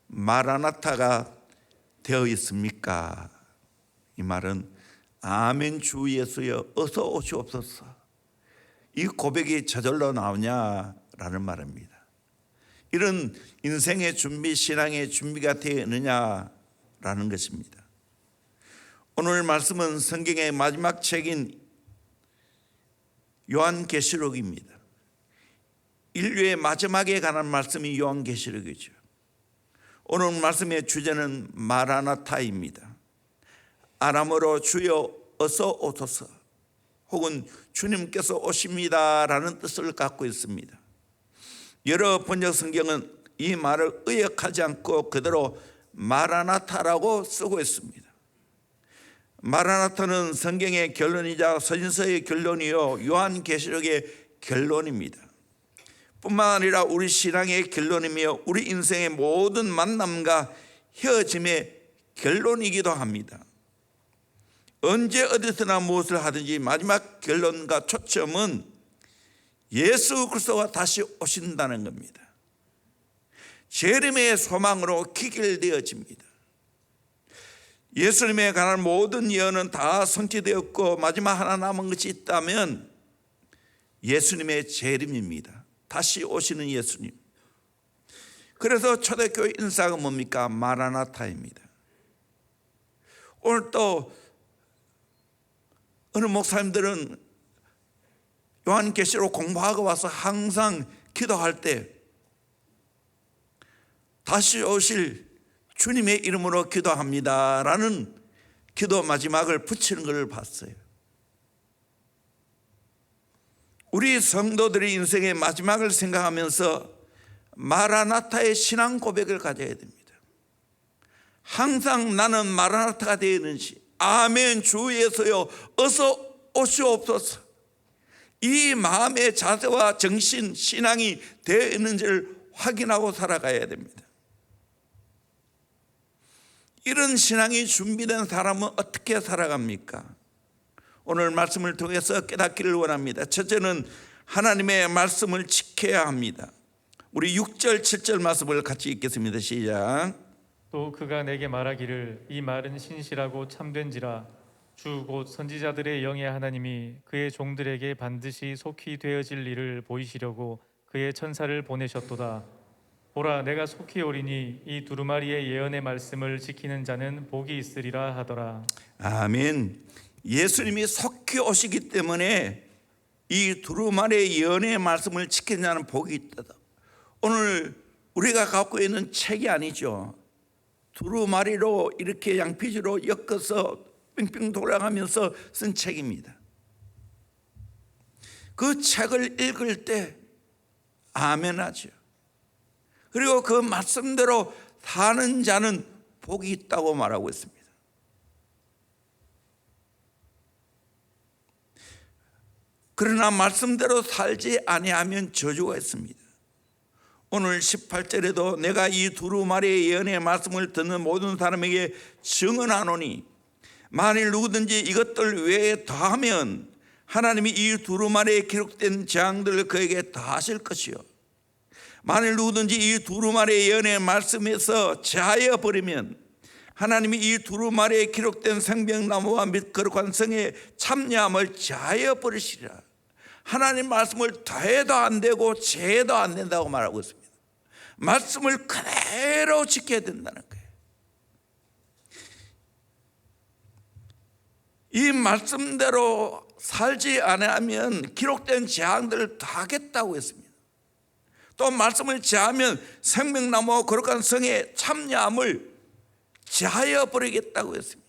마라나타가 되어 있습니까? 이 말은 아멘 주 예수여 어서 오시옵소서, 이 고백이 저절로 나오냐라는 말입니다. 이런 인생의 준비, 신앙의 준비가 되어 있느냐라는 것입니다. 오늘 말씀은 성경의 마지막 책인 요한계시록입니다. 인류의 마지막에 관한 말씀이 요한계시록이죠. 오늘 말씀의 주제는 마라나타입니다. 아람어로 주여 어서 오소서 혹은 주님께서 오십니다라는 뜻을 갖고 있습니다. 여러 번역 성경은 이 말을 의역하지 않고 그대로 마라나타라고 쓰고 있습니다. 마라나타는 성경의 결론이자 서신서의 결론이요 요한계시록의 결론입니다. 뿐만 아니라 우리 신앙의 결론이며 우리 인생의 모든 만남과 헤어짐의 결론이기도 합니다. 언제 어디서나 무엇을 하든지 마지막 결론과 초점은 예수 그리스도가 다시 오신다는 겁니다. 재림의 소망으로 기결되어집니다. 예수님에 관한 모든 예언은 다 성취되었고 마지막 하나 남은 것이 있다면 예수님의 재림입니다. 다시 오시는 예수님. 그래서 초대교회 인사가 뭡니까? 마라나타입니다. 오늘 또 어느 목사님들은 요한계시록 공부하고 와서 항상 기도할 때 다시 오실 주님의 이름으로 기도합니다 라는 기도 마지막을 붙이는 것을 봤어요. 우리 성도들이 인생의 마지막을 생각하면서 마라나타의 신앙 고백을 가져야 됩니다. 항상 나는 마라나타가 되어 있는지, 아멘 주 예수여 어서 오시옵소서, 이 마음의 자세와 정신, 신앙이 되어 있는지를 확인하고 살아가야 됩니다. 이런 신앙이 준비된 사람은 어떻게 살아갑니까? 오늘 말씀을 통해서 깨닫기를 원합니다. 첫째는 하나님의 말씀을 지켜야 합니다. 우리 6절 7절 말씀을 같이 읽겠습니다. 시작. 또 그가 내게 말하기를 이 말은 신실하고 참된지라 주 곧 선지자들의 영의 하나님이 그의 종들에게 반드시 속히 되어질 일을 보이시려고 그의 천사를 보내셨도다. 보라 내가 속히 오리니 이 두루마리의 예언의 말씀을 지키는 자는 복이 있으리라 하더라. 아멘. 예수님이 속히 오시기 때문에 이 두루마리의 예언의 말씀을 지키는 자는 복이 있다. 오늘 우리가 갖고 있는 책이 아니죠. 두루마리로 이렇게 양피지로 엮어서 빙빙 돌아가면서 쓴 책입니다. 그 책을 읽을 때 아멘하죠. 그리고 그 말씀대로 사는 자는 복이 있다고 말하고 있습니다. 그러나 말씀대로 살지 아니하면 저주가 있습니다. 오늘 18절에도 내가 이 두루마리의 예언의 말씀을 듣는 모든 사람에게 증언하노니 만일 누구든지 이것들 외에 더하면 하나님이 이 두루마리에 기록된 재앙들을 그에게 다하실 것이요 만일 누구든지 이 두루마리의 예언의 말씀에서 제하여 버리면 하나님이 이 두루마리에 기록된 생명나무와 및 거룩한 성에 참여함을 제하여 버리시리라. 하나님 말씀을 더해도 안 되고 제해도 안 된다고 말하고 있습니다. 말씀을 그대로 지켜야 된다는 거예요. 이 말씀대로 살지 않으면 기록된 재앙들을 다 하겠다고 했습니다. 또 말씀을 제하면 생명나무와 거룩한 성에 참여함을 제하여 버리겠다고 했습니다.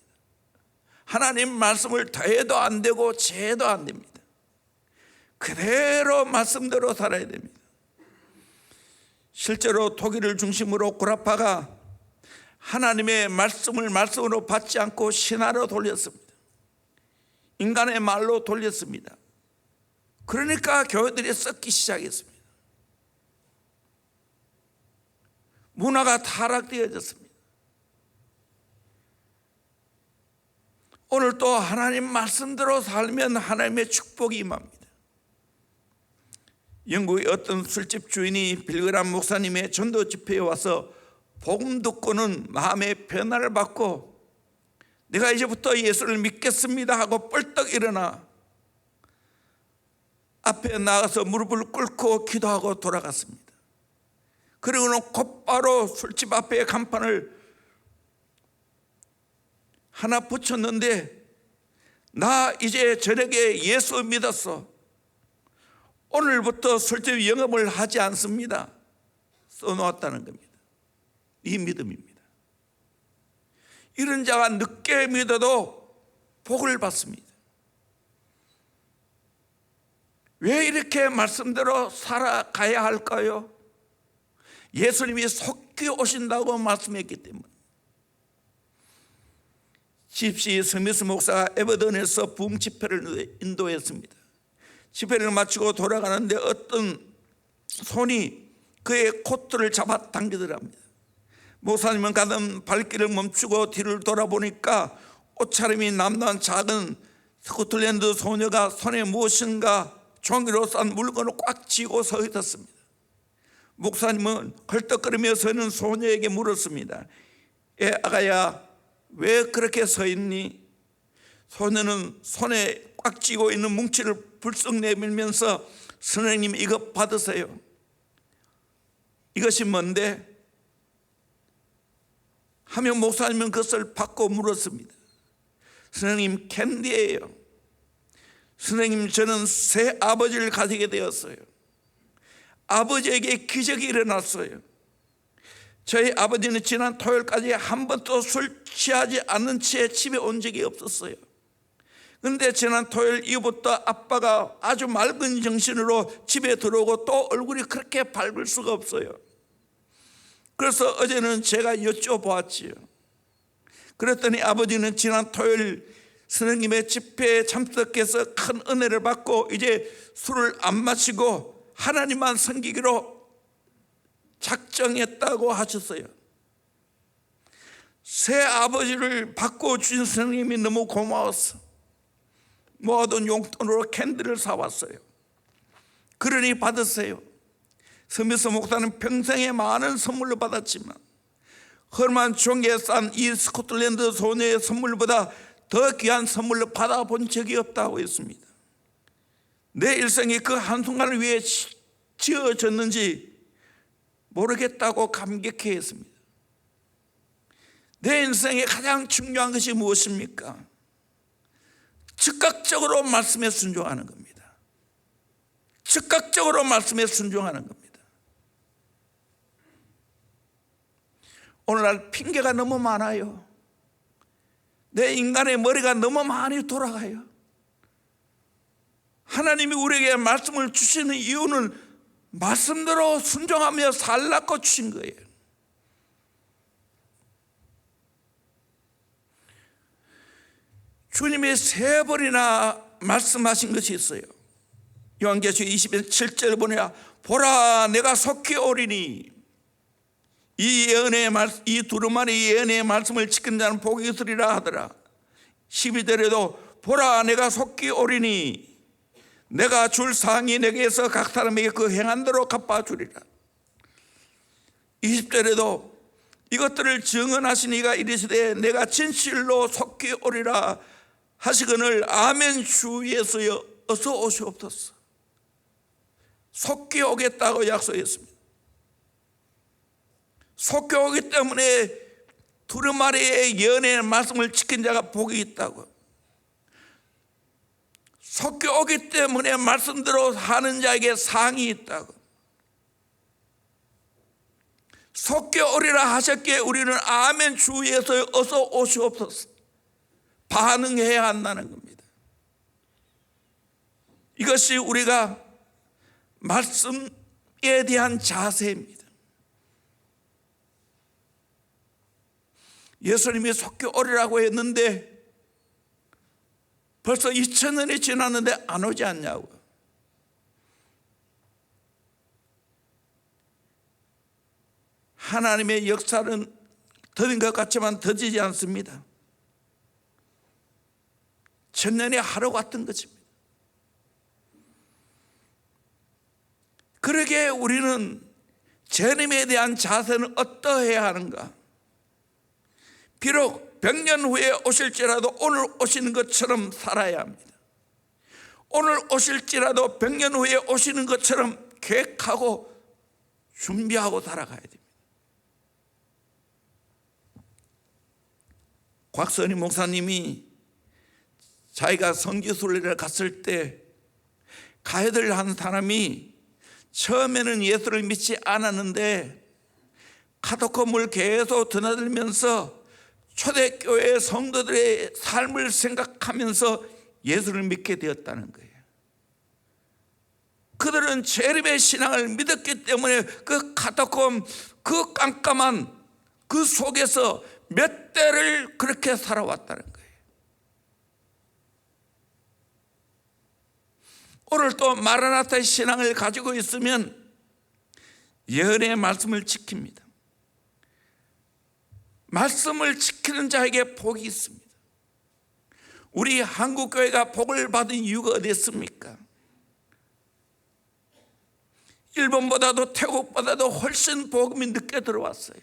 하나님 말씀을 더해도 안 되고 제해도 안 됩니다. 그대로 말씀대로 살아야 됩니다. 실제로 토기를 중심으로 구라파가 하나님의 말씀을 말씀으로 받지 않고 신화로 돌렸습니다. 인간의 말로 돌렸습니다. 그러니까 교회들이 썩기 시작했습니다. 문화가 타락되어졌습니다. 오늘 또 하나님 말씀대로 살면 하나님의 축복이 임합니다. 영국의 어떤 술집 주인이 빌그람 목사님의 전도 집회에 와서 복음 듣고는 마음의 변화를 받고 내가 이제부터 예수를 믿겠습니다 하고 뻘떡 일어나 앞에 나가서 무릎을 꿇고 기도하고 돌아갔습니다. 그리고는 곧바로 술집 앞에 간판을 하나 붙였는데, 나 이제 저녁에 예수 믿었어, 오늘부터 술집 영업을 하지 않습니다, 써놓았다는 겁니다. 이 믿음입니다. 이런 자가 늦게 믿어도 복을 받습니다. 왜 이렇게 말씀대로 살아가야 할까요? 예수님이 속히 오신다고 말씀했기 때문에. 집시 스미스 목사가 에버던에서 부흥 집회를 인도했습니다. 집회를 마치고 돌아가는데 어떤 손이 그의 코트를 잡아 당기더랍니다. 목사님은 가던 발길을 멈추고 뒤를 돌아보니까 옷차림이 남다른 작은 스코틀랜드 소녀가 손에 무엇인가 종이로 싼 물건을 꽉 쥐고 서 있었습니다. 목사님은 헐떡거리며 서 있는 소녀에게 물었습니다. 아가야, 왜 그렇게 서 있니? 소녀는 손에 꽉 쥐고 있는 뭉치를 불쑥 내밀면서, 선생님 이거 받으세요. 이것이 뭔데? 하며 목사님은 그것을 받고 물었습니다. 선생님, 캔디예요. 선생님, 저는 새 아버지를 가지게 되었어요. 아버지에게 기적이 일어났어요. 저희 아버지는 지난 토요일까지 한 번도 술 취하지 않는 채 집에 온 적이 없었어요. 그런데 지난 토요일 이후부터 아빠가 아주 맑은 정신으로 집에 들어오고 또 얼굴이 그렇게 밝을 수가 없어요. 그래서 어제는 제가 여쭤보았지요. 그랬더니 아버지는 지난 토요일 선생님의 집회에 참석해서 큰 은혜를 받고 이제 술을 안 마시고 하나님만 섬기기로 작정했다고 하셨어요. 새 아버지를 바꿔주신 선생님이 너무 고마웠어. 모아둔 용돈으로 캔들을 사왔어요. 그러니 받으세요. 스미스 목사는 평생에 많은 선물을 받았지만 헐만 종이에 싼 이 스코틀랜드 소녀의 선물보다 더 귀한 선물을 받아본 적이 없다고 했습니다. 내 일생이 그 한순간을 위해 지어졌는지 모르겠다고 감격해 했습니다. 내 인생에 가장 중요한 것이 무엇입니까? 즉각적으로 말씀에 순종하는 겁니다. 즉각적으로 말씀에 순종하는 겁니다. 오늘날 핑계가 너무 많아요. 내 인간의 머리가 너무 많이 돌아가요. 하나님이 우리에게 말씀을 주시는 이유는 말씀대로 순종하며 살라고 주신 거예요. 주님이 3번이나 말씀하신 것이 있어요. 요한계시록 27절 보니까 보라 내가 속히 오리니 이 두루마리 예언의 말씀을 지킨 자는 복이 있으리라 하더라. 12절에도 보라 내가 속히 오리니 내가 줄 상이 내게서 각 사람에게 그 행한 대로 갚아주리라. 20절에도 이것들을 증언하신 이가 이르시되 내가 진실로 속히 오리라 하시거늘 아멘 주 예수여 어서 오시옵소서. 속히 오겠다고 약속했습니다. 속히 오기 때문에 두루마리의 예언의 말씀을 지킨 자가 복이 있다고. 속히 오기 때문에 말씀대로 하는 자에게 상이 있다고. 속히 오리라 하셨기에 우리는 아멘 주 예수여 어서 오시옵소서 반응해야 한다는 겁니다. 이것이 우리가 말씀에 대한 자세입니다. 예수님이 속히 오리라고 했는데 벌써 2000년이 지났는데 안 오지 않냐고. 하나님의 역사는 더딘 것 같지만 더디지 않습니다. 1000년이 하루 같은 것입니다. 그러기에 우리는 재림에 대한 자세는 어떠해야 하는가? 비록 100년 후에 오실지라도 오늘 오시는 것처럼 살아야 합니다. 오늘 오실지라도 100년 후에 오시는 것처럼 계획하고 준비하고 살아가야 됩니다. 곽선희 목사님이 자기가 선교순례를 갔을 때 가이드를 한 사람이 처음에는 예수를 믿지 않았는데 카타콤을 계속 드나들면서 초대교회 성도들의 삶을 생각하면서 예수를 믿게 되었다는 거예요. 그들은 재림의 신앙을 믿었기 때문에 그 카타콤, 그 깜깜한 그 속에서 몇 대를 그렇게 살아왔다는 거예요. 오늘 또 마라나타의 신앙을 가지고 있으면 예언의 말씀을 지킵니다. 말씀을 지키는 자에게 복이 있습니다. 우리 한국교회가 복을 받은 이유가 어디 있습니까? 일본보다도 태국보다도 훨씬 복음이 늦게 들어왔어요.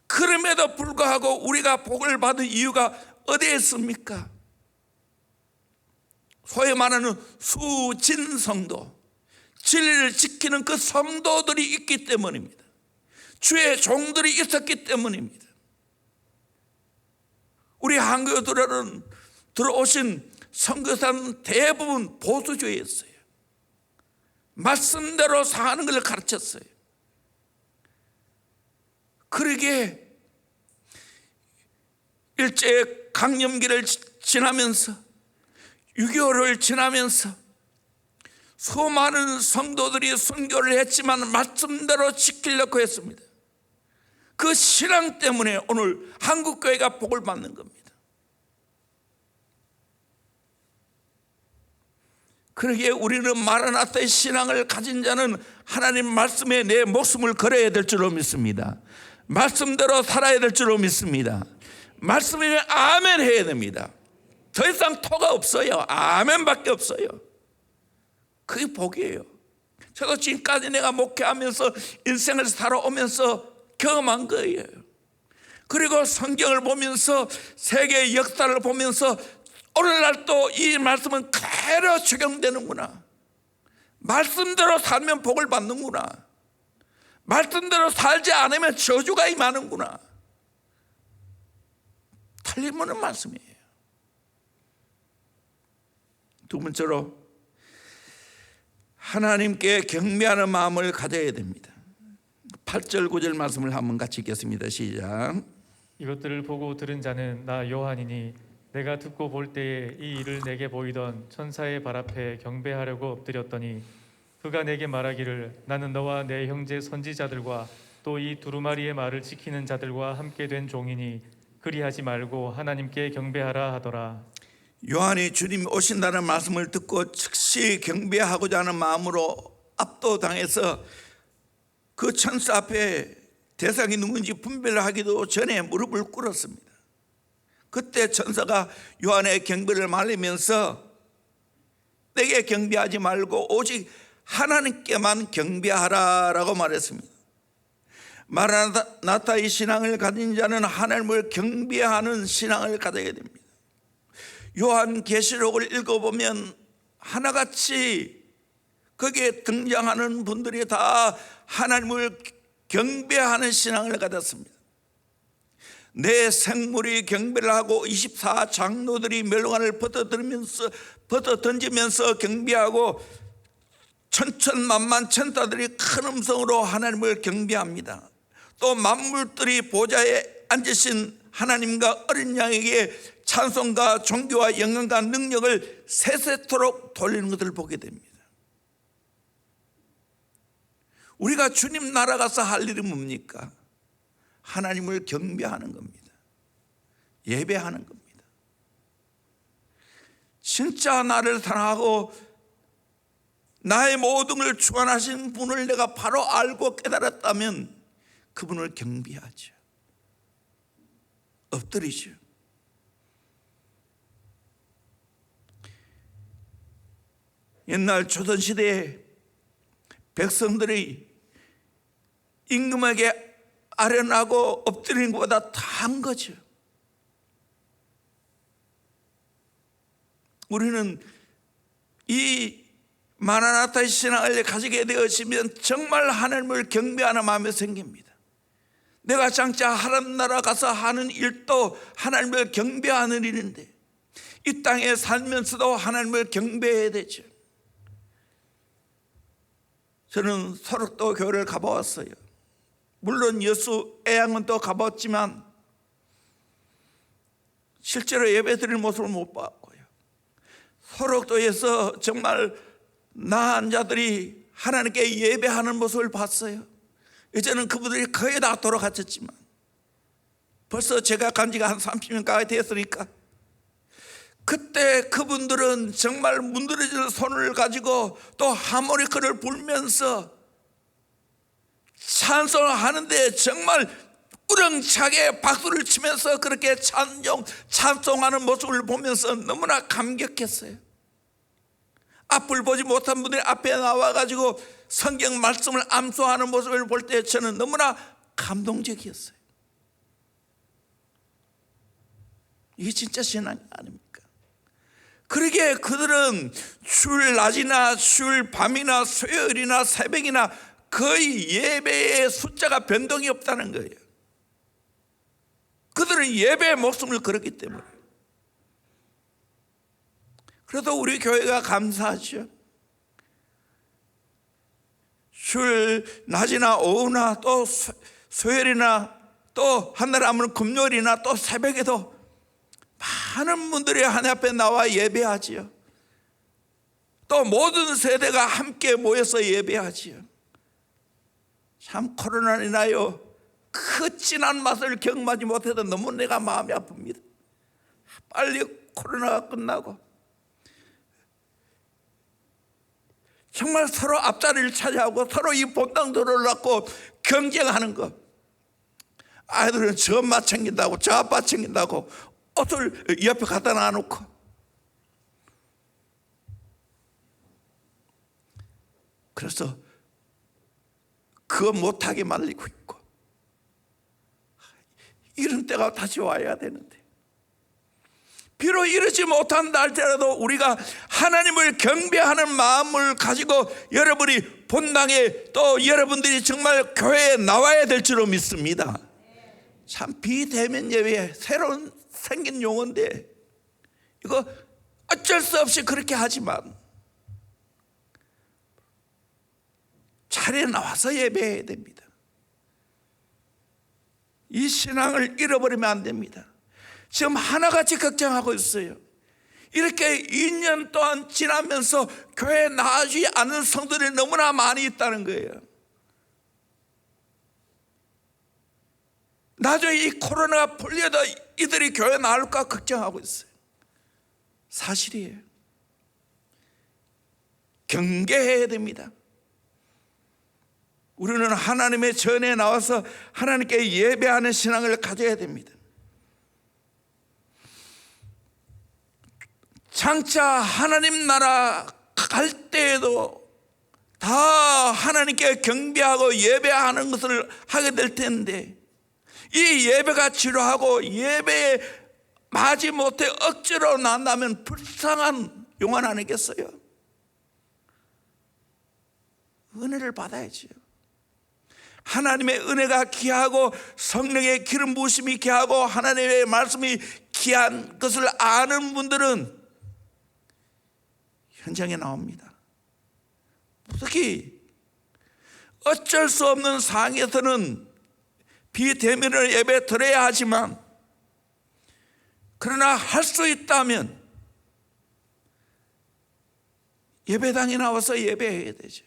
그럼에도 불구하고 우리가 복을 받은 이유가 어디에 있습니까? 소위 말하는 수진성도, 진리를 지키는 그 성도들이 있기 때문입니다. 주의 종들이 있었기 때문입니다. 우리 한국에 들어오신 선교사는 대부분 보수주의였어요. 말씀대로 사는 걸 가르쳤어요. 그러기에 일제강점기를 지나면서 6.25를 지나면서 수많은 성도들이 순교를 했지만 말씀대로 지키려고 했습니다. 그 신앙 때문에 오늘 한국교회가 복을 받는 겁니다. 그러기에 우리는 마라나타의 신앙을 가진 자는 하나님 말씀에 내 목숨을 걸어야 될 줄로 믿습니다. 말씀대로 살아야 될 줄로 믿습니다. 말씀이면 아멘 해야 됩니다. 더 이상 토가 없어요. 아멘밖에 없어요. 그게 복이에요. 저도 지금까지 내가 목회하면서 인생을 살아오면서 경험한 거예요. 그리고 성경을 보면서 세계의 역사를 보면서 오늘날 또 이 말씀은 그대로 적용되는구나. 말씀대로 살면 복을 받는구나. 말씀대로 살지 않으면 저주가 임하는구나. 틀림없는 말씀이에요. 두 번째로 하나님께 경배하는 마음을 가져야 됩니다. 8절 9절 말씀을 한번 같이 읽겠습니다. 시작. 이것들을 보고 들은 자는 나 요한이니 내가 듣고 볼 때에 이 일을 내게 보이던 천사의 발 앞에 경배하려고 엎드렸더니 그가 내게 말하기를 나는 너와 내 형제 선지자들과 또 이 두루마리의 말을 지키는 자들과 함께 된 종이니 그리하지 말고 하나님께 경배하라 하더라. 요한이 주님 오신다는 말씀을 듣고 즉시 경배하고자 하는 마음으로 압도당해서 그 천사 앞에 대상이 누군지 분별하기도 전에 무릎을 꿇었습니다. 그때 천사가 요한의 경배를 말리면서 내게 경배하지 말고 오직 하나님께만 경배하라라고 말했습니다. 마라나타의 신앙을 가진 자는 하나님을 경배하는 신앙을 가져야 됩니다. 요한계시록을 읽어보면 하나같이 거기에 등장하는 분들이 다 하나님을 경배하는 신앙을 가졌습니다. 내 생물이 경배를 하고 24장로들이 멸관을 벗어던지면서 경배하고 천천만만 천사들이 큰 음성으로 하나님을 경배합니다. 또 만물들이 보좌에 앉으신 하나님과 어린 양에게 찬송과 존귀와 영광과 능력을 세세토록 돌리는 것을 보게 됩니다. 우리가 주님 나라 가서 할 일이 뭡니까? 하나님을 경배하는 겁니다. 예배하는 겁니다. 진짜 나를 사랑하고 나의 모든 걸 주관하신 분을 내가 바로 알고 깨달았다면 그분을 경배하죠. 엎드리죠. 옛날 조선시대에 백성들이 임금에게 아련하고 엎드리는 것보다 다한 거죠. 우리는 이 마라나타의 신앙을 가지게 되어지면 정말 하나님을 경배하는 마음이 생깁니다. 내가 장차 하나님 나라 가서 하는 일도 하나님을 경배하는 일인데 이 땅에 살면서도 하나님을 경배해야 되죠. 저는 설악도 교회를 가보았어요. 물론 여수 애양은 또 가봤지만 실제로 예배드리는 모습을 못 봤고요. 설악도에서 정말 나은 자들이 하나님께 예배하는 모습을 봤어요. 이제는 그분들이 거의 다 돌아가셨지만 벌써 제가 간 지가 한 30년 가까이 됐으니까 그때 그분들은 정말 문드러진 손을 가지고 또 하모니카를 불면서 찬송을 하는데 정말 우렁차게 박수를 치면서 그렇게 찬송하는 모습을 보면서 너무나 감격했어요. 앞을 보지 못한 분들이 앞에 나와가지고 성경 말씀을 암송하는 모습을 볼 때 저는 너무나 감동적이었어요. 이게 진짜 신앙이 아닙니까? 그러기에 그들은 주일 낮이나 주일 밤이나 수요일이나 새벽이나 거의 예배의 숫자가 변동이 없다는 거예요. 그들은 예배의 목숨을 걸었기 때문에. 그래도 우리 교회가 감사하죠. 주일 낮이나 오후나 또 수요일이나 또 한날 하면 금요일이나 또 새벽에도 많은 분들이 하나님 앞에 나와 예배하지요. 또 모든 세대가 함께 모여서 예배하지요. 참 코로나로 인하여 그 진한 맛을 경험하지 못해서 너무 내가 마음이 아픕니다. 빨리 코로나가 끝나고 정말 서로 앞자리를 차지하고 서로 이 본당도를 갖고 경쟁하는 것. 아이들은 저 엄마 챙긴다고 저 아빠 챙긴다고 옷을 옆에 갖다 놔놓고 그래서 그거 못하게 말리고 있고 이런 때가 다시 와야 되는데 비록 이러지 못한다 할지라도 우리가 하나님을 경배하는 마음을 가지고 여러분이 본당에 또 여러분들이 정말 교회에 나와야 될 줄로 믿습니다. 참 비대면 예배 새로운 생긴 용어인데 이거 어쩔 수 없이 그렇게 하지만 자리에 나와서 예배해야 됩니다. 이 신앙을 잃어버리면 안 됩니다. 지금 하나같이 걱정하고 있어요. 이렇게 2년 동안 지나면서 교회에 나아지지 않은 성도들이 너무나 많이 있다는 거예요. 나중에 이 코로나가 풀려도 이들이 교회 나올까 걱정하고 있어요. 사실이에요. 경계해야 됩니다. 우리는 하나님의 전에 나와서 하나님께 예배하는 신앙을 가져야 됩니다. 장차 하나님 나라 갈 때에도 다 하나님께 경배하고 예배하는 것을 하게 될 텐데 이 예배가 지루하고 예배에 마지 못해 억지로 난다면 불쌍한 영혼 아니겠어요? 은혜를 받아야지요. 하나님의 은혜가 귀하고 성령의 기름 부으심이 귀하고 하나님의 말씀이 귀한 것을 아는 분들은 현장에 나옵니다. 특히 어쩔 수 없는 상황에서는 비대면을 예배 드려야 하지만 그러나 할 수 있다면 예배당에 나와서 예배해야 되죠.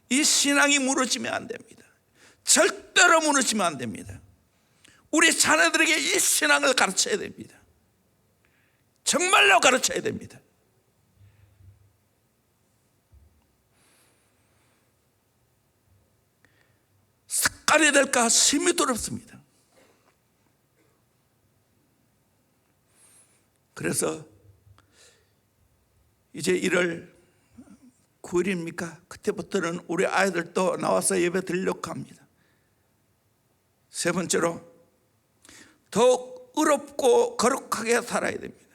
이 신앙이 무너지면 안 됩니다. 절대로 무너지면 안 됩니다. 우리 자녀들에게 이 신앙을 가르쳐야 됩니다. 정말로 가르쳐야 됩니다. 습관이 될까 심히 두렵습니다. 그래서 이제 1월 9일입니까? 그때부터는 우리 아이들도 나와서 예배 드리려고 합니다. 세 번째로, 더욱 의롭고 거룩하게 살아야 됩니다.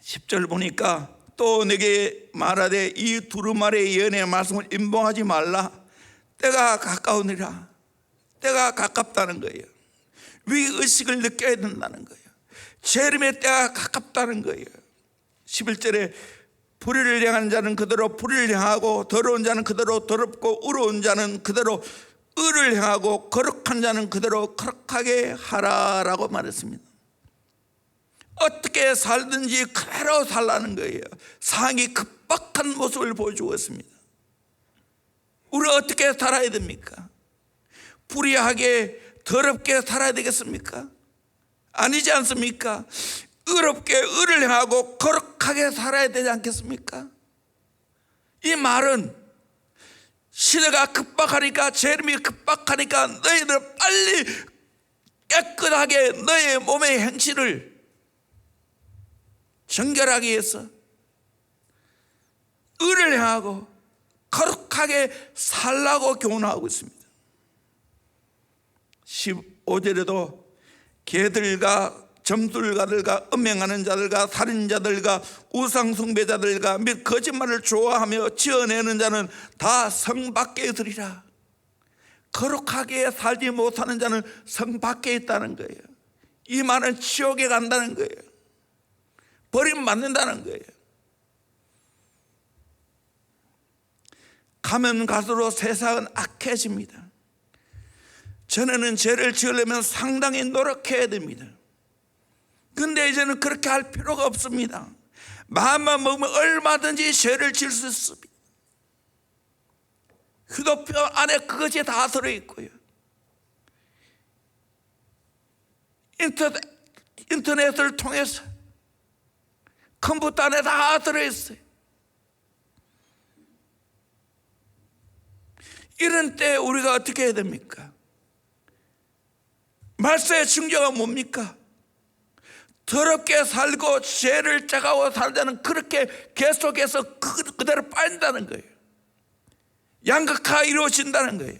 10절 보니까 또 내게 말하되 이 두루마리의 예언의 말씀을 임봉하지 말라. 때가 가까우니라. 때가 가깝다는 거예요. 위의식을 느껴야 된다는 거예요. 재림의 때가 가깝다는 거예요. 11절에 불의를 향하는 자는 그대로 불의를 향하고 더러운 자는 그대로 더럽고 의로운 자는 그대로 의를 향하고 거룩한 자는 그대로 거룩하게 하라라고 말했습니다. 어떻게 살든지 그대로 살라는 거예요. 상황이 급박한 모습을 보여주고 있습니다. 우리 어떻게 살아야 됩니까? 불의하게 더럽게 살아야 되겠습니까? 아니지 않습니까? 의롭게 의를 행하고 거룩하게 살아야 되지 않겠습니까? 이 말은 시대가 급박하니까, 재림이 급박하니까 너희들 빨리 깨끗하게 너의 몸의 행실을 정결하게 해서 의를 행하고 거룩하게 살라고 교훈하고 있습니다. 15절에도 개들과 점술가들과 음행하는 자들과 살인자들과 우상숭배자들과 및 거짓말을 좋아하며 지어내는 자는 다 성 밖에 있으리라. 거룩하게 살지 못하는 자는 성 밖에 있다는 거예요. 이 말은 지옥에 간다는 거예요. 버림받는다는 거예요. 가면 갈수록 세상은 악해집니다. 전에는 죄를 지으려면 상당히 노력해야 됩니다. 근데 이제는 그렇게 할 필요가 없습니다. 마음만 먹으면 얼마든지 죄를 지을 수 있습니다. 휴대폰 안에 그것이 다 들어있고요. 인터넷을 통해서 컴퓨터 안에 다 들어있어요. 이런 때 우리가 어떻게 해야 됩니까? 말세의 징조가 뭡니까? 더럽게 살고 죄를 짜가고 살자는, 그렇게 계속해서 그대로 빠진다는 거예요. 양극화가 이루어진다는 거예요.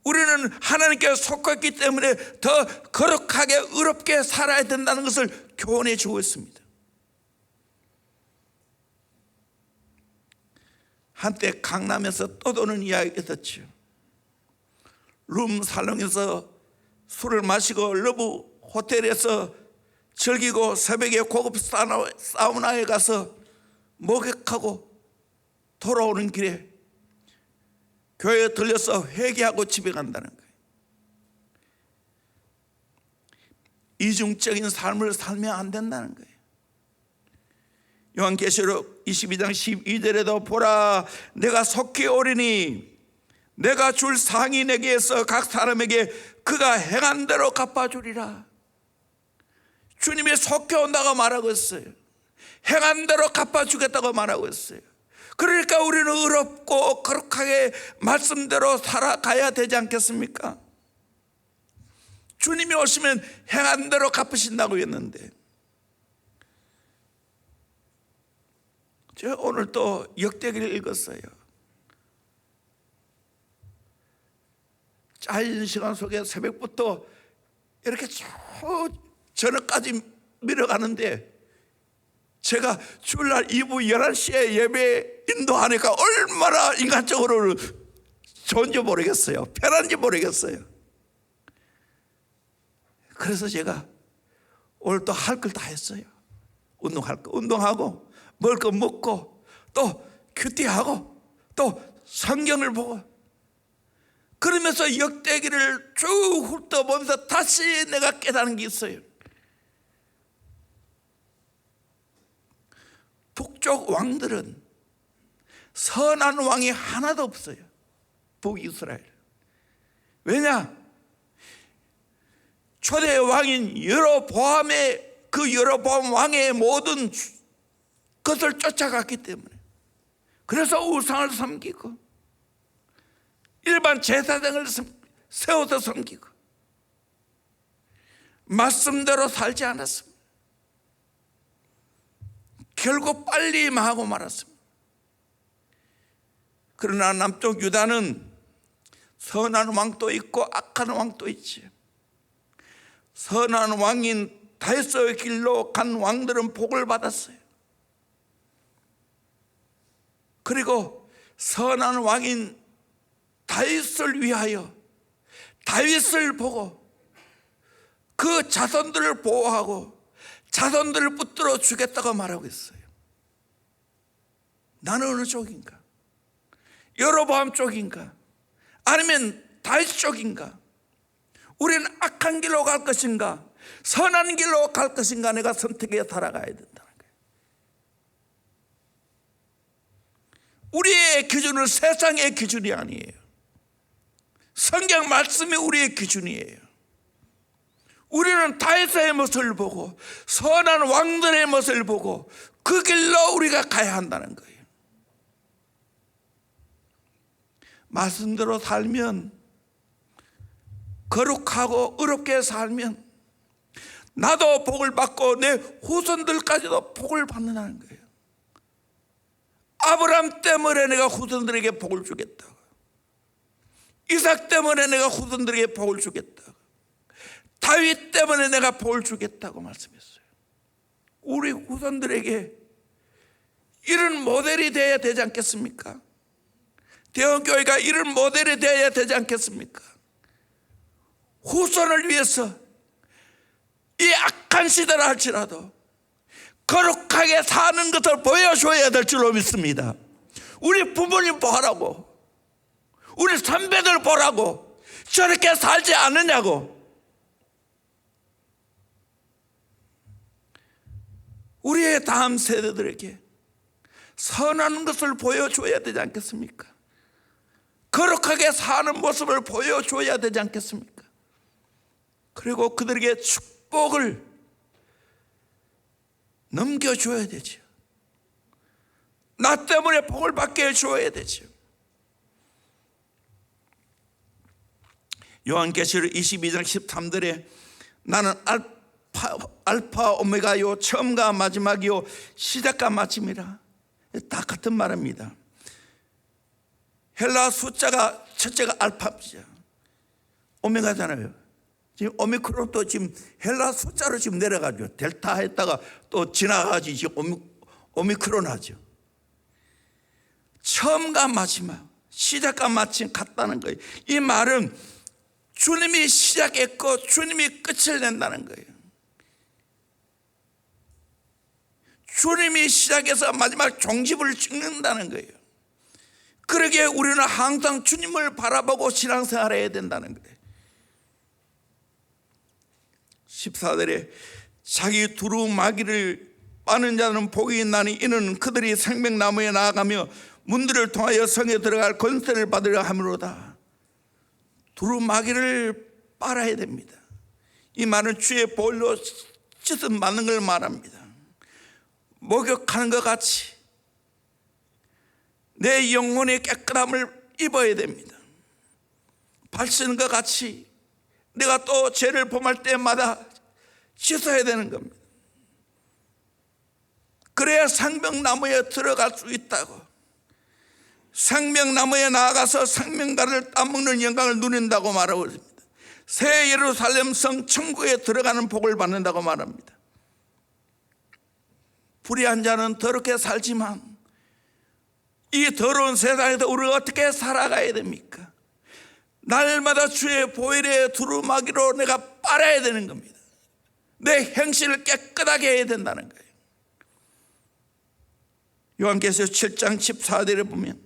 우리는 하나님께 속했기 때문에 더 거룩하게 의롭게 살아야 된다는 것을 교훈해 주고 있습니다. 한때 강남에서 떠도는 이야기가 있었죠. 룸 살롱에서 술을 마시고 러브 호텔에서 즐기고 새벽에 고급 사우나에 가서 목욕하고 돌아오는 길에 교회에 들려서 회개하고 집에 간다는 거예요. 이중적인 삶을 살면 안 된다는 거예요. 요한계시록 22장 12절에도 보라, 내가 속히 오리니 내가 줄 상이 내게 있어 각 사람에게 그가 행한 대로 갚아주리라. 주님이 속히 온다고 말하고 있어요. 행한 대로 갚아주겠다고 말하고 있어요. 그러니까 우리는 의롭고 거룩하게 말씀대로 살아가야 되지 않겠습니까? 주님이 오시면 행한 대로 갚으신다고 했는데, 제가 오늘 또 역대기를 읽었어요. 짧은 시간 속에 새벽부터 이렇게 저 저녁까지 밀어가는데, 제가 주일날 이후 11시에 예배 인도하니까 얼마나 인간적으로 좋은지 모르겠어요. 편한지 모르겠어요. 그래서 제가 오늘 또 할 걸 다 했어요. 운동할 거 운동하고, 먹을 거 먹고, 또 큐티하고, 또 성경을 보고, 그러면서 역대기를 쭉 훑어보면서 다시 내가 깨닫는 게 있어요. 북쪽 왕들은 선한 왕이 하나도 없어요. 북이스라엘. 왜냐? 초대 왕인 여로보암의, 그 여로보암 왕의 모든 것을 쫓아갔기 때문에, 그래서 우상을 섬기고 일반 제사장을 세워서 섬기고 말씀대로 살지 않았습니다. 결국 빨리 망하고 말았습니다. 그러나 남쪽 유다는 선한 왕도 있고 악한 왕도 있지. 선한 왕인 다윗의 길로 간 왕들은 복을 받았어요. 그리고 선한 왕인 다윗을 위하여 다윗을 보고 그 자손들을 보호하고 자손들을 붙들어 주겠다고 말하고 있어요. 나는 어느 쪽인가? 여로보암 쪽인가? 아니면 다윗 쪽인가? 우리는 악한 길로 갈 것인가? 선한 길로 갈 것인가? 내가 선택해 살아가야 된다는 거예요. 우리의 기준은 세상의 기준이 아니에요. 성경 말씀이 우리의 기준이에요. 우리는 다윗의 모습을 보고 선한 왕들의 모습을 보고 그 길로 우리가 가야 한다는 거예요. 말씀대로 살면, 거룩하고 의롭게 살면 나도 복을 받고 내 후손들까지도 복을 받는다는 거예요. 아브라함 때문에 내가 후손들에게 복을 주겠다고, 이삭 때문에 내가 후손들에게 복을 주겠다고, 다윗 때문에 내가 복을 주겠다고 말씀했어요. 우리 후손들에게 이런 모델이 되어야 되지 않겠습니까? 대원교회가 이런 모델이 되어야 되지 않겠습니까? 후손을 위해서 이 악한 시대라 할지라도 거룩하게 사는 것을 보여줘야 될 줄로 믿습니다. 우리 부모님 보라고, 우리 선배들 보라고 저렇게 살지 않느냐고. 우리의 다음 세대들에게 선한 것을 보여줘야 되지 않겠습니까? 거룩하게 사는 모습을 보여줘야 되지 않겠습니까? 그리고 그들에게 축복을 넘겨줘야 되죠. 나 때문에 복을 받게 해줘야 되죠. 요한계시록 22장 13절에 나는 알파 오메가요, 처음과 마지막이요, 시작과 마침이라. 다 같은 말입니다. 헬라 숫자가 첫째가 알파죠. 오메가잖아요. 지금 오미크론도 지금 헬라 숫자로 지금 내려가죠. 델타 했다가 또 지나가지 지금 오미크론 하죠. 처음과 마지막, 시작과 마침 같다는 거예요. 이 말은 주님이 시작했고 주님이 끝을 낸다는 거예요. 주님이 시작해서 마지막 종집을 찍는다는 거예요. 그러기에 우리는 항상 주님을 바라보고 신앙생활을 해야 된다는 거예요. 14절에 자기 두루마기를 빠는 자는 복이 있나니 이는 그들이 생명나무에 나아가며 문들을 통하여 성에 들어갈 권세를 받으려 함이로다. 두루마기를 빨아야 됩니다. 이 말은 주의 보혈로 씻음 받는 걸 말합니다. 목욕하는 것 같이 내 영혼의 깨끗함을 입어야 됩니다. 발 씻는 것 같이 내가 또 죄를 범할 때마다 씻어야 되는 겁니다. 그래야 생명나무에 들어갈 수 있다고. 생명나무에 나아가서 생명과를 따먹는 영광을 누린다고 말하고 있습니다. 새 예루살렘 성 천국에 들어가는 복을 받는다고 말합니다. 불의한 자는 더럽게 살지만 이 더러운 세상에서 우리가 어떻게 살아가야 됩니까? 날마다 주의 보혈의 두루마기로 내가 빨아야 되는 겁니다. 내 행실을 깨끗하게 해야 된다는 거예요. 요한계시록 7장 14절에 보면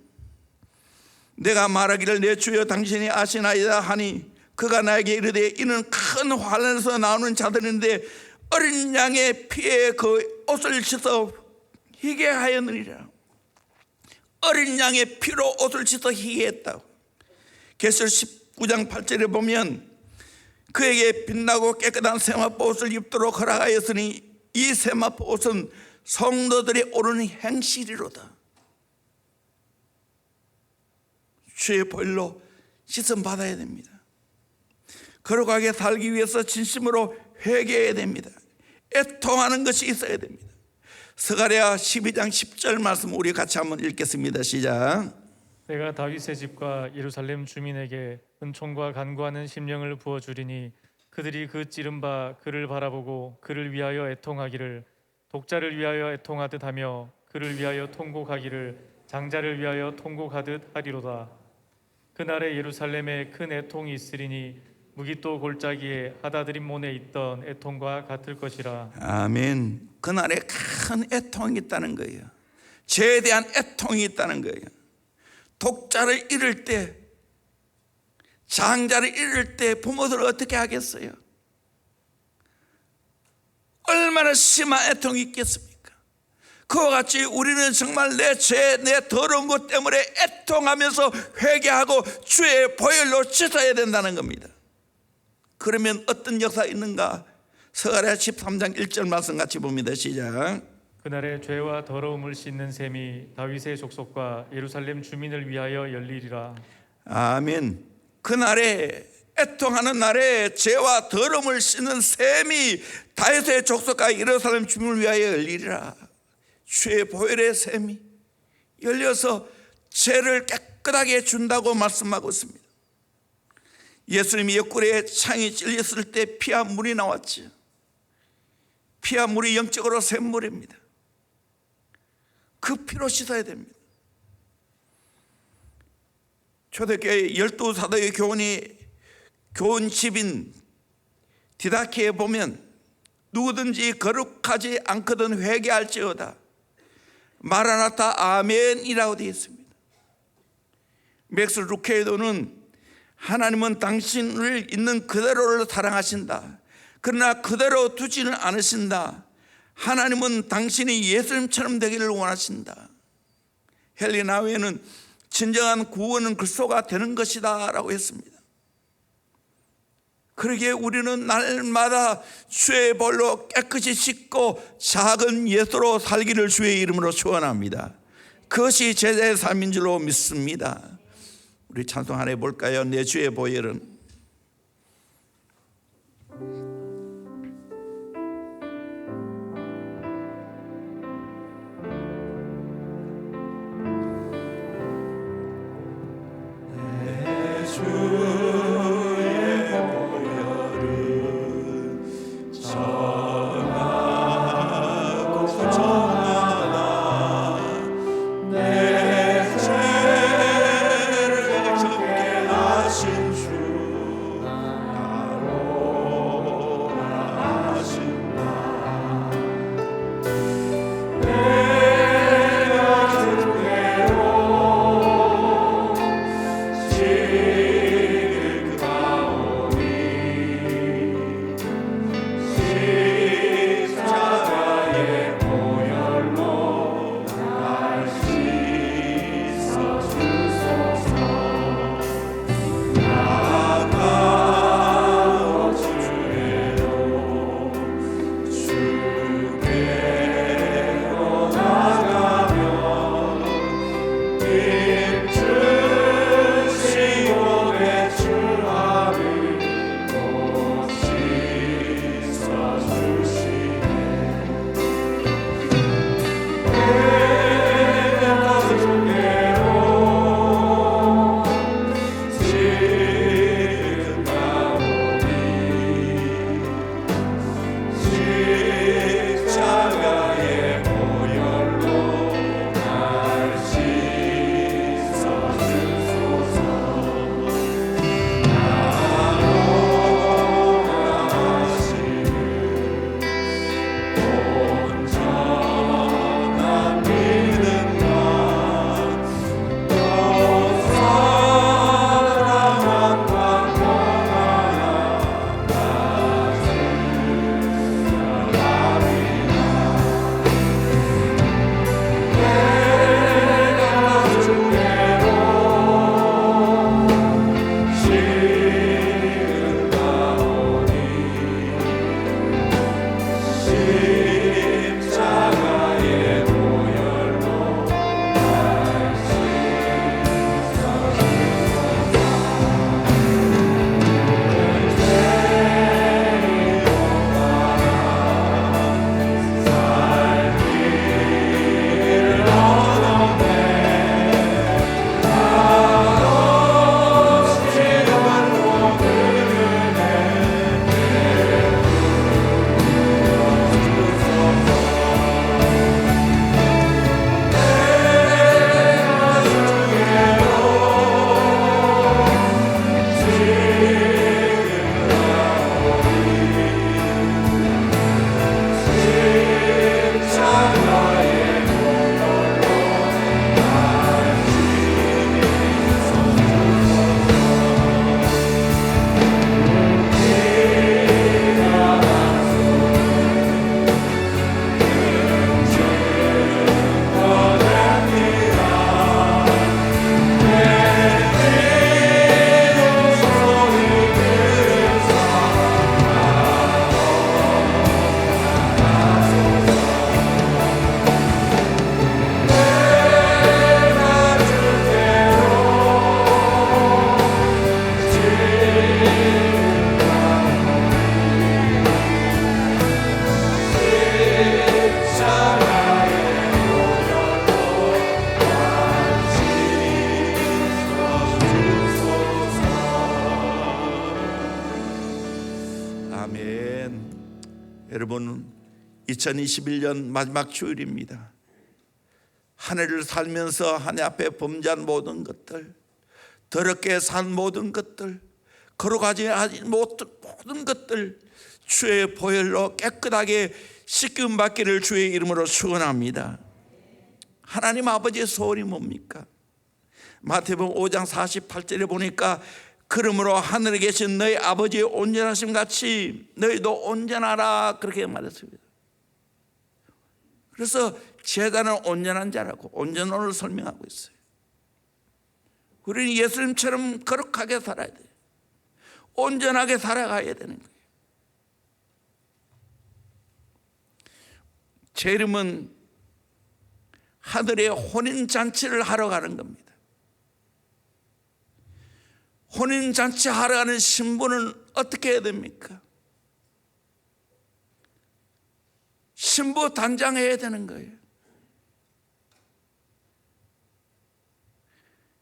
내가 말하기를 내 주여 당신이 아시나이다 하니 그가 나에게 이르되 이는 큰 환난에서 나오는 자들인데 어린 양의 피에 그 옷을 씻어 희게 하였느니라. 어린 양의 피로 옷을 씻어 희게 했다고. 계시록 19장 8절에 보면 그에게 빛나고 깨끗한 세마포 옷을 입도록 허락하였으니 이 세마포 옷은 성도들이 옳은 행실이로다. 주의 보혈로 씻음 받아야 됩니다. 거룩하게 살기 위해서 진심으로 회개해야 됩니다. 애통하는 것이 있어야 됩니다. 스가랴 12장 10절 말씀 우리 같이 한번 읽겠습니다. 시작. 내가 다윗의 집과 예루살렘 주민에게 은총과 간구하는 심령을 부어주리니 그들이 그 찌른 바 그를 바라보고 그를 위하여 애통하기를 독자를 위하여 애통하듯 하며 그를 위하여 통곡하기를 장자를 위하여 통곡하듯 하리로다. 그날에 예루살렘에 큰 애통이 있으리니 무기또 골짜기에 하다드림몬에 있던 애통과 같을 것이라. 아멘. 그날에 큰 애통이 있다는 거예요. 죄에 대한 애통이 있다는 거예요. 독자를 잃을 때, 장자를 잃을 때 부모들은 어떻게 하겠어요? 얼마나 심한 애통이 있겠습니까? 그와 같이 우리는 정말 내 죄, 내 더러운 것 때문에 애통하면서 회개하고 주의 보혈로 씻어야 된다는 겁니다. 그러면 어떤 역사가 있는가? 스가랴 13장 1절 말씀 같이 봅니다. 시작. 그날에 죄와 더러움을 씻는 셈이 다윗의 족속과 예루살렘 주민을 위하여 열리리라. 아멘. 그날에 애통하는 날에 죄와 더러움을 씻는 셈이 다윗의 족속과 예루살렘 주민을 위하여 열리리라. 주의 보혈의 셈이 열려서 죄를 깨끗하게 준다고 말씀하고 있습니다. 예수님이 옆구리에 창이 찔렸을 때 피와 물이 나왔죠. 피와 물이 영적으로 샘물입니다. 그 피로 씻어야 됩니다. 초대교회 12사도의 교훈집인 디다케에 보면 누구든지 거룩하지 않거든 회개할지어다 마라나타 아멘이라고 되어 있습니다. 맥스 루케이도는 하나님은 당신을 있는 그대로를 사랑하신다. 그러나 그대로 두지는 않으신다. 하나님은 당신이 예수님처럼 되기를 원하신다. 헨리 나우에는 진정한 구원은 그리스도가 되는 것이다 라고 했습니다. 그러기에 우리는 날마다 주의 볼로 깨끗이 씻고 작은 예수로 살기를 주의 이름으로 축원합니다. 그것이 제자의 삶인 줄로 믿습니다. 우리 찬송 하나 해볼까요? 내 주의 보혈은. 아멘. 여러분, 2021년 마지막 주일입니다. 한 해를 살면서 한 해 앞에 범죄한 모든 것들, 더럽게 산 모든 것들, 거룩하지 않은 모든 것들 주의 보혈로 깨끗하게 씻김 받기를 주의 이름으로 축원합니다. 하나님 아버지의 소원이 뭡니까? 마태복음 5장 48절에 보니까 그러므로 하늘에 계신 너희 아버지의 온전하심 같이 너희도 온전하라, 그렇게 말했습니다. 그래서 제자는 온전한 자라고 온전함을 설명하고 있어요. 우리는 예수님처럼 거룩하게 살아야 돼요. 온전하게 살아가야 되는 거예요. 재림은 하늘에 혼인잔치를 하러 가는 겁니다. 혼인잔치 하러 가는 신부는 어떻게 해야 됩니까? 신부 단장해야 되는 거예요.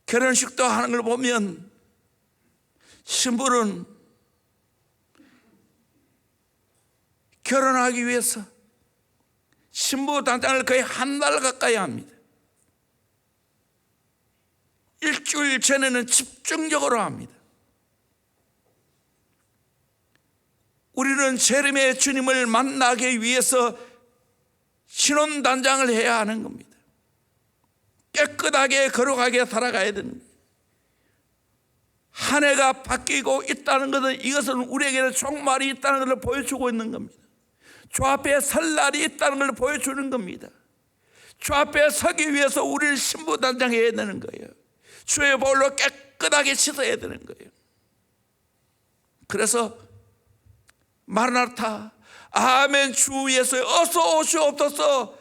결혼식도 하는 걸 보면 신부는 결혼하기 위해서 신부 단장을 거의 한 달 가까이 합니다. 일주일 전에는 집중적으로 합니다. 우리는 재림의 주님을 만나기 위해서 신혼 단장을 해야 하는 겁니다. 깨끗하게 거룩하게 살아가야 되는 거예요. 한 해가 바뀌고 있다는 것은, 이것은 우리에게는 종말이 있다는 것을 보여주고 있는 겁니다. 주 앞에 설 날이 있다는 걸 보여주는 겁니다. 주 앞에 서기 위해서 우리를 신부 단장해야 되는 거예요. 주의 보혈로 깨끗하게 씻어야 되는 거예요. 그래서 마라나타, 아멘, 주 예수여 어서 오시옵소서,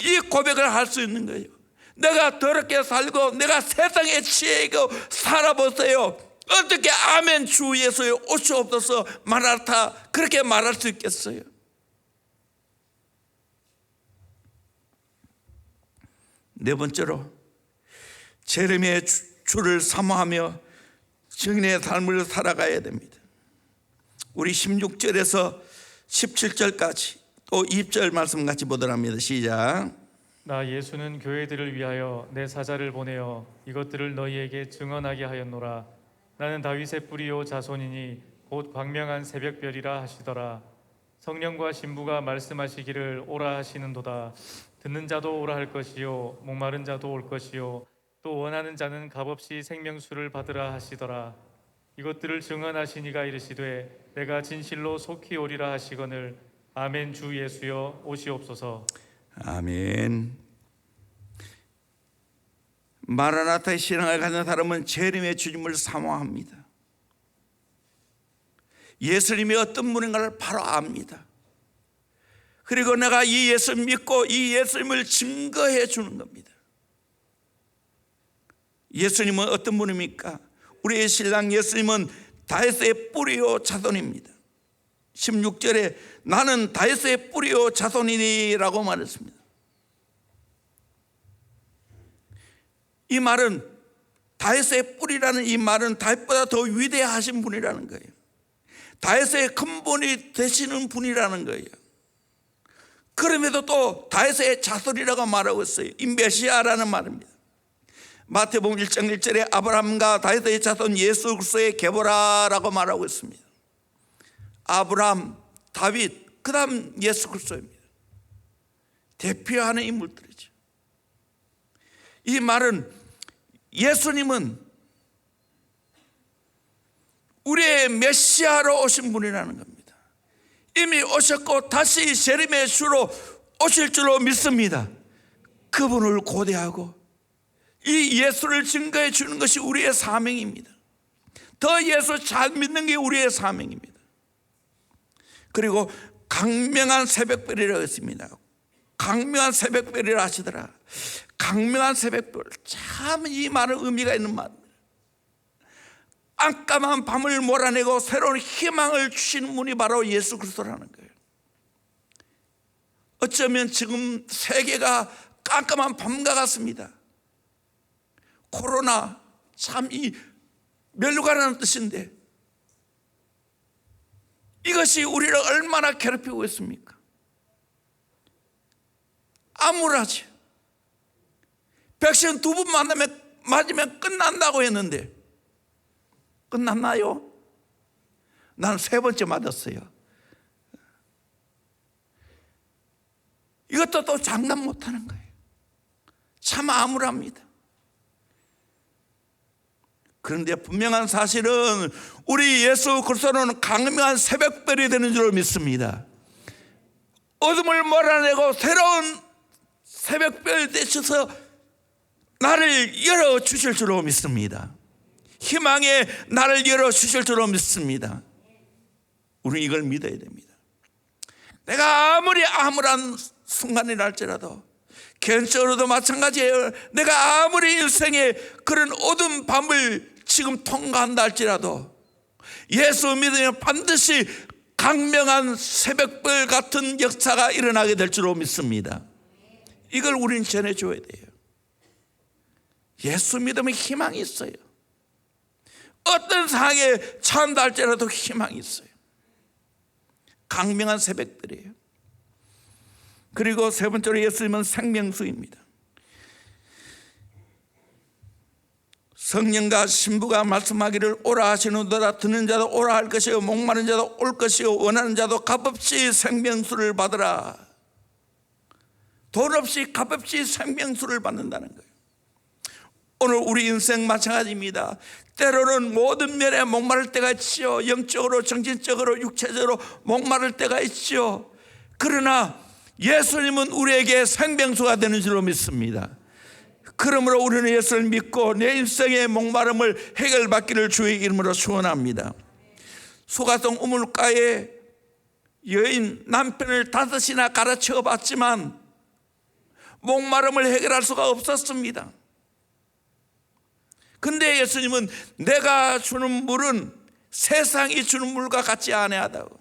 이 고백을 할 수 있는 거예요. 내가 더럽게 살고 내가 세상에 취해고 살아보세요. 어떻게 아멘, 주 예수여 오시옵소서, 마라나타, 그렇게 말할 수 있겠어요? 네 번째로, 재림의 주를 사모하며 증인의 삶을 살아가야 됩니다. 우리 16절에서 17절까지 또 20절 말씀 같이 보도록 합니다. 시작. 나 예수는 교회들을 위하여 내 사자를 보내어 이것들을 너희에게 증언하게 하였노라. 나는 다윗의 뿌리요 자손이니 곧 광명한 새벽별이라 하시더라. 성령과 신부가 말씀하시기를 오라 하시는도다. 듣는 자도 오라 할 것이요 목마른 자도 올 것이요 또 원하는 자는 값없이 생명수를 받으라 하시더라. 이것들을 증언하시니가 이르시되 내가 진실로 속히 오리라 하시거늘 아멘, 주 예수여 오시옵소서. 아멘. 마라나타의 신앙을 가진 사람은 재림의 주님을 사모합니다. 예수님이 어떤 분인가를 바로 압니다. 그리고 내가 이 예수 믿고 이 예수님을 증거해 주는 겁니다. 예수님은 어떤 분입니까? 우리의 신랑 예수님은 다윗의 뿌리요 자손입니다. 16절에 나는 다윗의 뿌리요 자손이니라고 말했습니다. 이 말은, 다윗의 뿌리라는 이 말은 다윗보다 더 위대하신 분이라는 거예요. 다윗의 근본이 되시는 분이라는 거예요. 그럼에도 또 다윗의 자손이라고 말하고 있어요. 이 메시아라는 말입니다. 마태복음 1장 1절에 아브라함과 다윗의 자손 예수 그리스도의 계보라라고 말하고 있습니다. 아브라함, 다윗, 그 다음 예수 그리스도입니다. 대표하는 인물들이죠. 이 말은 예수님은 우리의 메시아로 오신 분이라는 겁니다. 이미 오셨고 다시 재림의 주로 오실 줄로 믿습니다. 그분을 고대하고 이 예수를 증거해 주는 것이 우리의 사명입니다. 더 예수 잘 믿는 게 우리의 사명입니다. 그리고 강명한 새벽별이라고 했습니다. 강명한 새벽별이라 하시더라. 강명한 새벽별, 참 이 말은 의미가 있는 말입니다. 깜깜한 밤을 몰아내고 새로운 희망을 주시는 분이 바로 예수 그리스도라는 거예요. 어쩌면 지금 세계가 깜깜한 밤과 같습니다. 코로나, 참 이 멸류관이라는 뜻인데 이것이 우리를 얼마나 괴롭히고 있습니까? 암울하지. 백신 2번 맞으면 끝난다고 했는데 끝났나요? 나는 3번째 맞았어요. 이것도 또 장담 못하는 거예요. 참 암울합니다. 그런데 분명한 사실은 우리 예수 그리스도는 강명한 새벽별이 되는 줄 믿습니다. 어둠을 몰아내고 새로운 새벽별 되셔서 나를 열어주실 줄로 믿습니다. 희망의 나를 열어주실 줄로 믿습니다. 우리는 이걸 믿어야 됩니다. 내가 아무리 암울한 순간이라 할지라도, 개인적으로도 마찬가지예요. 내가 아무리 인생의 그런 어두운 밤을 지금 통과한다 할지라도 예수 믿으면 반드시 강명한 새벽별 같은 역사가 일어나게 될 줄로 믿습니다. 이걸 우리는 전해줘야 돼요. 예수 믿으면 희망이 있어요. 어떤 상황에 처한다 할지라도 희망이 있어요. 강명한 새벽들이에요. 그리고 세 번째로 예수님은 생명수입니다. 성령과 신부가 말씀하기를 오라 하시는도다. 듣는 자도 오라 할 것이요 목마른 자도 올 것이요 원하는 자도 값없이 생명수를 받으라. 돈 없이 값없이 생명수를 받는다는 거예요. 오늘 우리 인생 마찬가지입니다. 때로는 모든 면에 목마를 때가 있지요. 영적으로, 정신적으로, 육체적으로 목마를 때가 있지요. 그러나 예수님은 우리에게 생명수가 되는 줄로 믿습니다. 그러므로 우리는 예수를 믿고 내 인생의 목마름을 해결받기를 주의 이름으로 축원합니다. 소가성 우물가에 여인 남편을 5이나 가르쳐 봤지만 목마름을 해결할 수가 없었습니다. 근데 예수님은 내가 주는 물은 세상이 주는 물과 같지 아니하다고.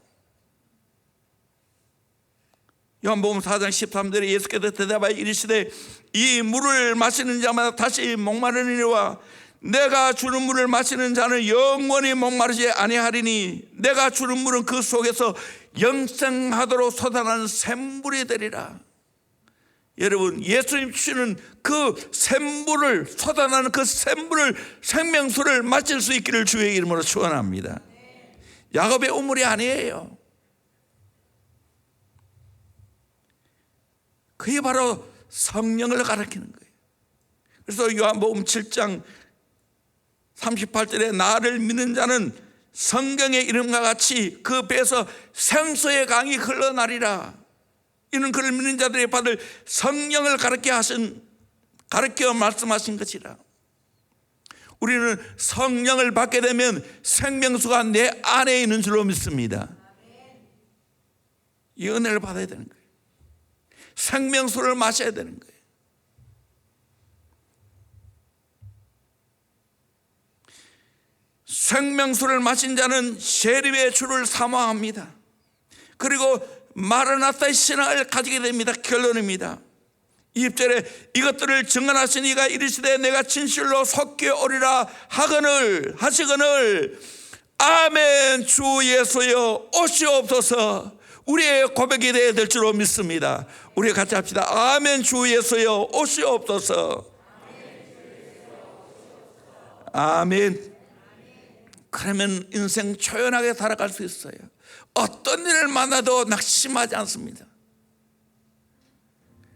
요한복음 4장 13절에 예수께서 대답하여 이르시되 이 물을 마시는 자마다 다시 목마르니와 내가 주는 물을 마시는 자는 영원히 목마르지 아니하리니 내가 주는 물은 그 속에서 영생하도록 솟아나는 샘물이 되리라. 여러분, 예수님 주시는 그 샘물을, 솟아나는 그 샘물을, 생명수를 마실 수 있기를 주의 이름으로 축원합니다. 야곱의 우물이 아니에요. 그게 바로 성령을 가리키는 거예요. 그래서 요한복음 7장 38절에 나를 믿는 자는 성경의 이름과 같이 그 배에서 생수의 강이 흘러나리라. 이는 그를 믿는 자들이 받을 성령을 가르쳐 말씀하신 것이라. 우리는 성령을 받게 되면 생명수가 내 안에 있는 줄로 믿습니다. 이 은혜를 받아야 되는 거예요. 생명수를 마셔야 되는 거예요. 생명수를 마신 자는 세립의 주를 사모합니다. 그리고 마라나타의 신앙을 가지게 됩니다. 결론입니다. 20절에 이것들을 증언하신 이가 이르시되 내가 진실로 속히 오리라 하시거늘 아멘. 주 예수여 오시옵소서. 우리의 고백이 되어야 될 줄로 믿습니다. 우리 같이 합시다. 아멘. 주 예수여 오시옵소서. 아멘. 그러면 인생 초연하게 살아갈 수 있어요. 어떤 일을 만나도 낙심하지 않습니다.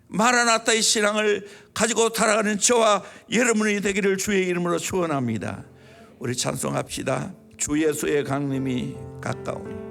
마라나타의 신앙을 가지고 살아가는 저와 여러분이 되기를 주의 이름으로 축원합니다. 우리 찬송합시다. 주 예수의 강림이 가까우니.